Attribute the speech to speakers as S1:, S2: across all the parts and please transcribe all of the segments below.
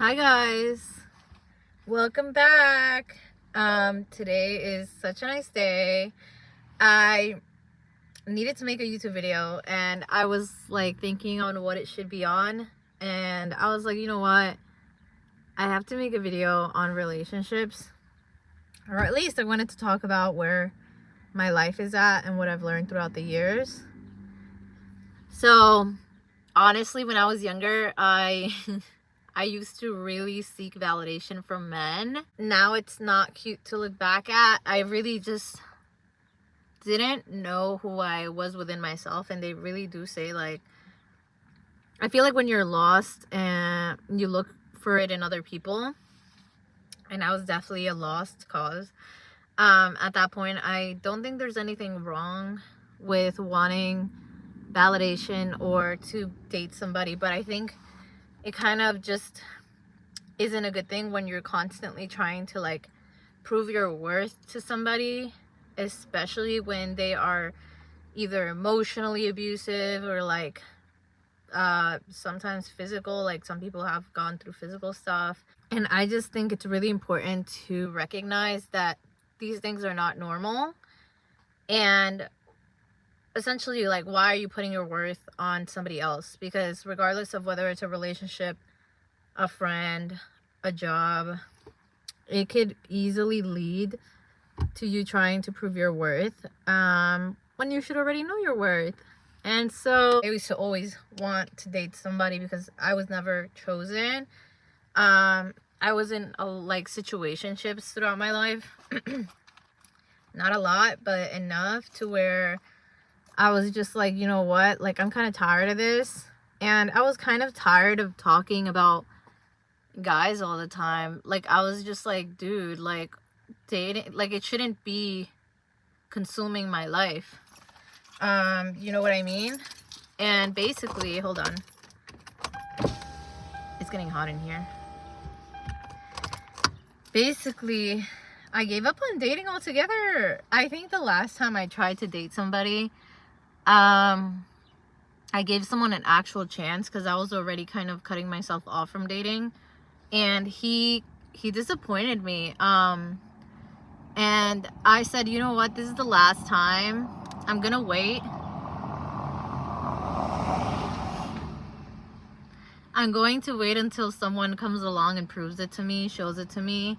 S1: Hi guys, welcome back. Today is such a nice day. I needed to make a YouTube video and I was like thinking on what it should be on, and I was like, you know what, I have to make a video on relationships, or at least I wanted to talk about where my life is at and what I've learned throughout the years. So honestly, when I was younger, I used to really seek validation from men. Now it's not cute to look back at. I really just didn't know who I was within myself, and they really do say, like, I feel like when you're lost and you look for it in other people, and I was definitely a lost cause. At that point, I don't think there's anything wrong with wanting validation or to date somebody, but I think it kind of just isn't a good thing when you're constantly trying to like prove your worth to somebody, especially when they are either emotionally abusive or like sometimes physical. Like some people have gone through physical stuff, and I just think it's really important to recognize that these things are not normal. And essentially, like, why are you putting your worth on somebody else? Because regardless of whether it's a relationship, a friend, a job, it could easily lead to you trying to prove your worth when you should already know your worth. And so I used to always want to date somebody because I was never chosen. I was in like situationships throughout my life. Not a lot, but enough to where I was just like, you know what, like, I'm kind of tired of this. And I was kind of tired of talking about guys all the time. Like, I was just like, dude, like, dating, like, it shouldn't be consuming my life. You know what I mean? And basically, hold on, it's getting hot in here. Basically, I gave up on dating altogether. I think the last time I tried to date somebody, I gave someone an actual chance because I was already kind of cutting myself off from dating, and he disappointed me. And I said, you know what, this is the last time. I'm gonna wait. I'm going to wait until someone comes along and proves it to me, shows it to me.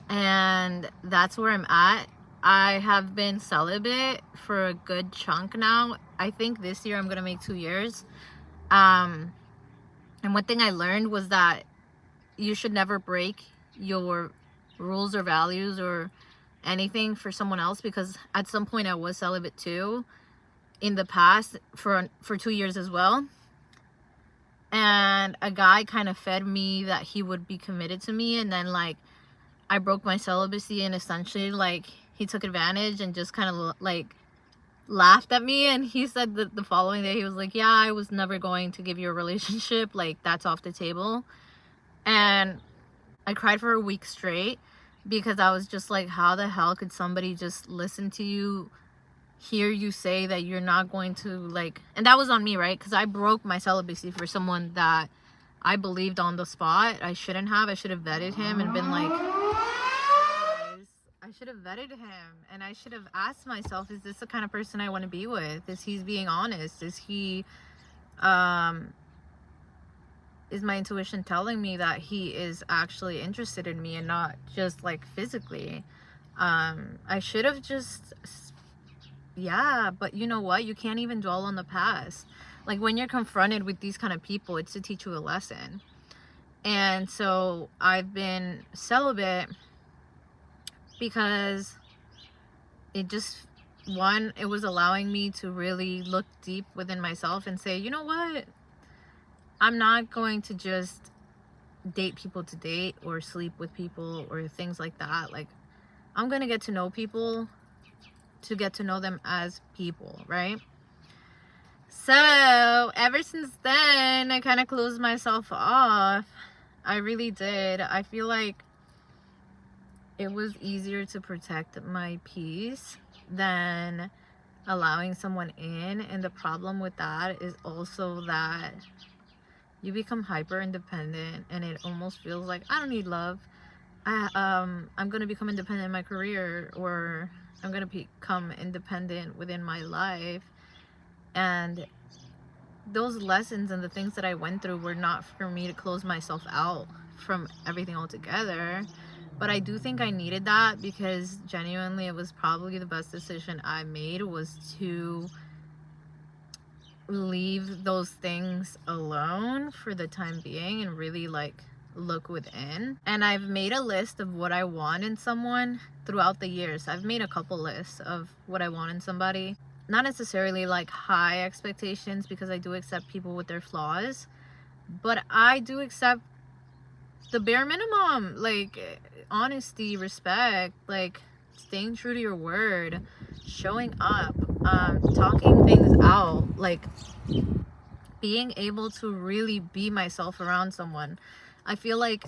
S1: And that's where I'm at. I have been celibate for a good chunk now. I think this year I'm gonna make 2 years. And one thing I learned was that you should never break your rules or values or anything for someone else, because at some point I was celibate too in the past for 2 years as well. And a guy kind of fed me that he would be committed to me, and then like I broke my celibacy, and essentially like he took advantage and just kind of like laughed at me. And he said that the following day he was like, yeah, I was never going to give you a relationship, like that's off the table. And I cried for a week straight because I was just like, how the hell could somebody just listen to you, hear you say that you're not going to, like, and that was on me, right? Because I broke my celibacy for someone that I believed on the spot. I should have vetted him and been like, I should have vetted him, and I should have asked myself, is this the kind of person I want to be with? Is he being honest? Is he is my intuition telling me that he is actually interested in me and not just like physically? I should have just, yeah, but you know what, you can't even dwell on the past. Like, when you're confronted with these kind of people, it's to teach you a lesson. And so I've been celibate because it just, one, it was allowing me to really look deep within myself and say, you know what, I'm not going to just date people to date or sleep with people or things like that. Like, I'm gonna get to know people to get to know them as people, right? So ever since then, I kind of closed myself off. I really did. I feel like it was easier to protect my peace than allowing someone in. And the problem with that is also that you become hyper independent, and it almost feels like I don't need love. I'm gonna become independent in my career, or I'm gonna become independent within my life. And those lessons and the things that I went through were not for me to close myself out from everything altogether. But I do think I needed that, because genuinely it was probably the best decision I made, was to leave those things alone for the time being and really like look within. And I've made a list of what I want in someone throughout the years. I've made a couple lists of what I want in somebody. Not necessarily like high expectations, because I do accept people with their flaws, but I do accept the bare minimum, like honesty, respect, like staying true to your word, showing up, talking things out, like being able to really be myself around someone. I feel like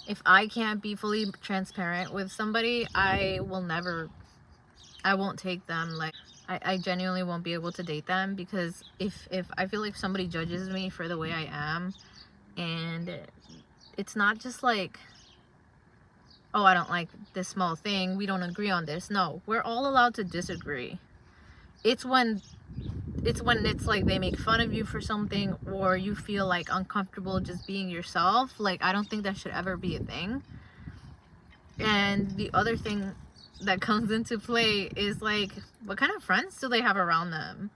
S1: if I can't be fully transparent with somebody, I won't take them. Like I genuinely won't be able to date them, because if I feel like somebody judges me for the way I am, and it's not just like, oh, I don't like this small thing, we don't agree on this. No, we're all allowed to disagree. It's when it's like they make fun of you for something, or you feel like uncomfortable just being yourself. Like, I don't think that should ever be a thing. And the other thing that comes into play is like, what kind of friends do they have around them?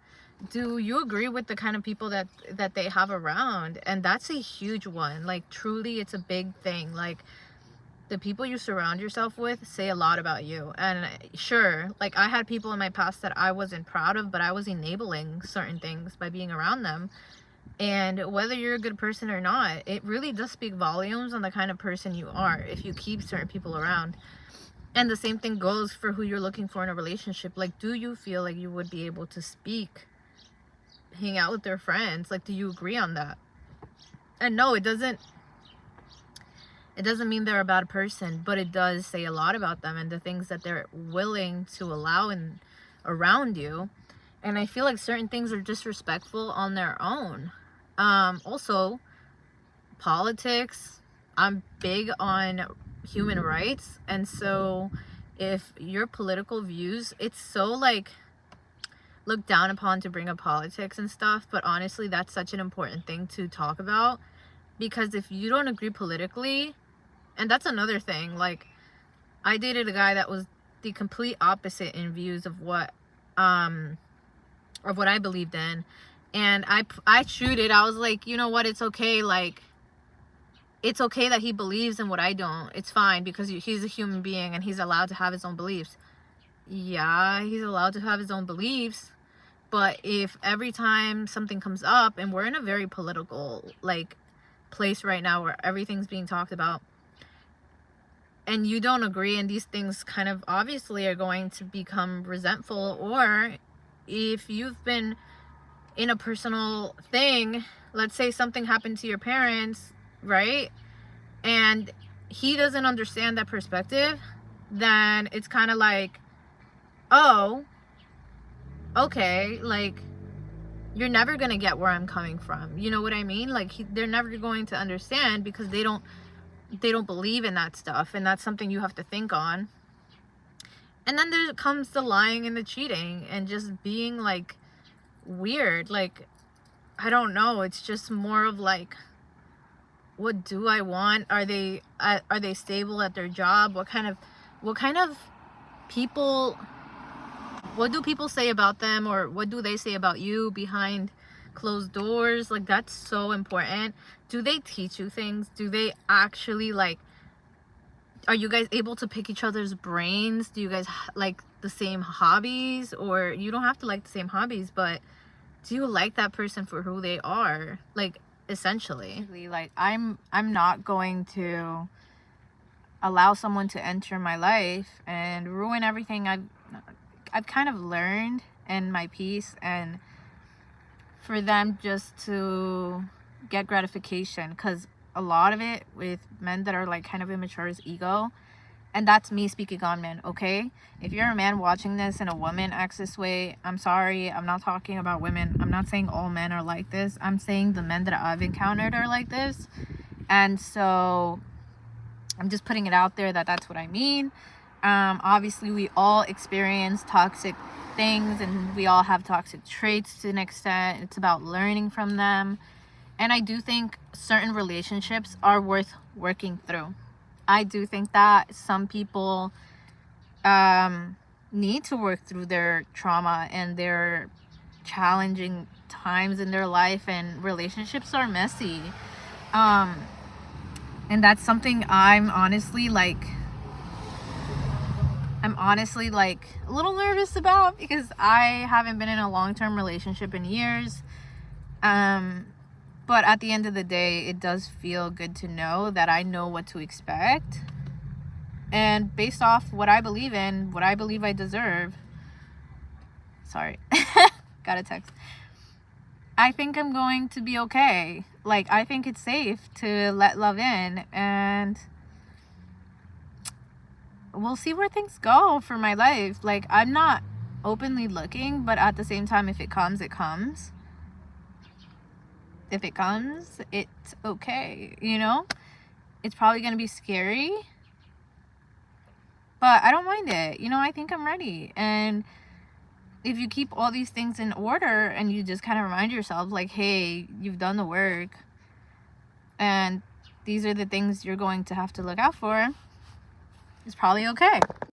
S1: Do you agree with the kind of people that they have around? And that's a huge one. Like, truly, it's a big thing. Like, the people you surround yourself with say a lot about you. And sure, like, I had people in my past that I wasn't proud of, but I was enabling certain things by being around them. And whether you're a good person or not, it really does speak volumes on the kind of person you are if you keep certain people around. And the same thing goes for who you're looking for in a relationship. Like, do you feel like you would be able to hang out with their friends? Like, do you agree on that? And no, it doesn't mean they're a bad person, but it does say a lot about them and the things that they're willing to allow in around you. And I feel like certain things are disrespectful on their own. Also, politics. I'm big on human rights, and so if your political views, it's so like looked down upon to bring up politics and stuff, but honestly, that's such an important thing to talk about, because if you don't agree politically, and that's another thing, like, I dated a guy that was the complete opposite in views of what I believed in, and I chewed it. I was like, you know what, it's okay, like, it's okay that he believes in what I don't. It's fine, because he's a human being and he's allowed to have his own beliefs. Yeah, he's allowed to have his own beliefs, but if every time something comes up, and we're in a very political like place right now where everything's being talked about, and you don't agree, and these things kind of obviously are going to become resentful, or if you've been in a personal thing, let's say something happened to your parents, right? And he doesn't understand that perspective, then it's kind of like, oh, okay, like, you're never gonna get where I'm coming from. You know what I mean? Like, they're never going to understand, because they don't believe in that stuff, and that's something you have to think on. And then there comes the lying and the cheating and just being like weird. Like, I don't know, it's just more of like, what do I want? Are they stable at their job? What kind of people, what do people say about them, or what do they say about you behind closed doors? Like, that's so important. Do they teach you things? Do they actually, like, are you guys able to pick each other's brains? Do you guys like the same hobbies? Or you don't have to like the same hobbies, but do you like that person for who they are? Like, essentially, like, I'm not going to allow someone to enter my life and ruin everything I've kind of learned in my peace, and for them just to get gratification. Because a lot of it with men that are like kind of immature is ego, And that's me speaking on men, okay? If you're a man watching this and a woman acts this way, I'm sorry. I'm not talking about women. I'm not saying all men are like this. I'm saying the men that I've encountered are like this. And so I'm just putting it out there that that's what I mean. Obviously, we all experience toxic things and we all have toxic traits to an extent. It's about learning from them. And I do think certain relationships are worth working through. I do think that some people need to work through their trauma and their challenging times in their life, and relationships are messy. And that's something I'm honestly like a little nervous about, because I haven't been in a long-term relationship in years. But at the end of the day, it does feel good to know that I know what to expect. And based off what I believe in, what I believe I deserve. Sorry. Got a text. I think I'm going to be okay. Like, I think it's safe to let love in. And we'll see where things go for my life. Like, I'm not openly looking, but at the same time, if it comes, it comes. If it comes, it's okay, you know? It's probably going to be scary, but I don't mind it. You know, I think I'm ready. And if you keep all these things in order and you just kind of remind yourself, like, hey, you've done the work and these are the things you're going to have to look out for, it's probably okay.